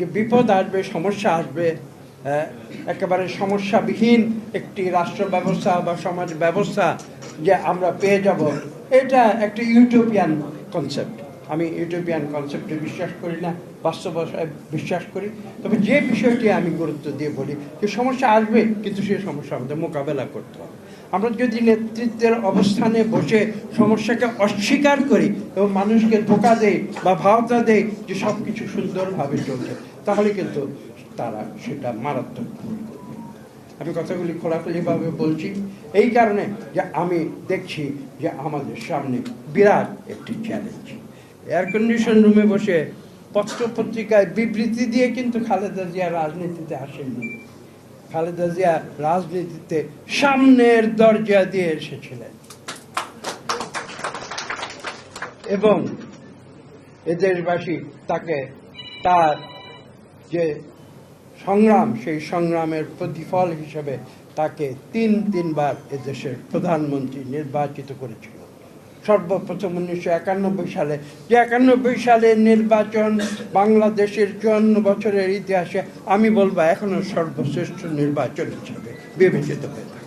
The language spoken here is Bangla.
যে বিপদ আসবে, সমস্যা আসবে, একেবারে সমস্যাবিহীন একটি রাষ্ট্র ব্যবস্থা বা সমাজ ব্যবস্থা যে আমরা পেয়ে যাব, এটা একটা ইউটোপিয়ান কনসেপ্ট। আমি ইউটোপিয়ান কনসেপ্টে বিশ্বাস করি না, বাস্তবতায় বিশ্বাস করি। তবে যে বিষয়টি আমি গুরুত্ব দিয়ে বলি যে সমস্যা আসবে, কিন্তু সেই সমস্যা আমাদের মোকাবেলা করতে হবে। আমরা যদি নেতৃত্বের অবস্থানে বসে সমস্যাকে অস্বীকার করি এবং মানুষকে ধোঁকা দেই বা ভাওতা দেই যে সব কিছু সুন্দরভাবে চলছে, তাহলে কিন্তু তারা সেটা মারাত্মক ভুল করবে। আমি কথাগুলি খোলাখুলিভাবে বলছি এই কারণে যে আমি দেখছি যে আমাদের সামনে বিরাট একটি চ্যালেঞ্জ। এয়ার কন্ডিশন রুমে বসে পত্রপত্রিকায় বিবৃতি দিয়ে কিন্তু খালেদা জিয়া রাজনীতিতে আসেননি। খালেদা জিয়া রাজনীতিতে সামনের দরজা দিয়ে এসেছিলেন এবং এদেশবাসী তাকে তার যে সংগ্রাম, সেই সংগ্রামের প্রতিফল হিসেবে তাকে তিনবার এদেশের প্রধানমন্ত্রী নির্বাচিত করেছিল। সর্বপ্রথম 1991 সালে, যে 91 সালের নির্বাচন বাংলাদেশের 54 বছরের ইতিহাসে আমি বলবো এখনো সর্বশ্রেষ্ঠ নির্বাচন হিসেবে বিবেচিত হয়েছে।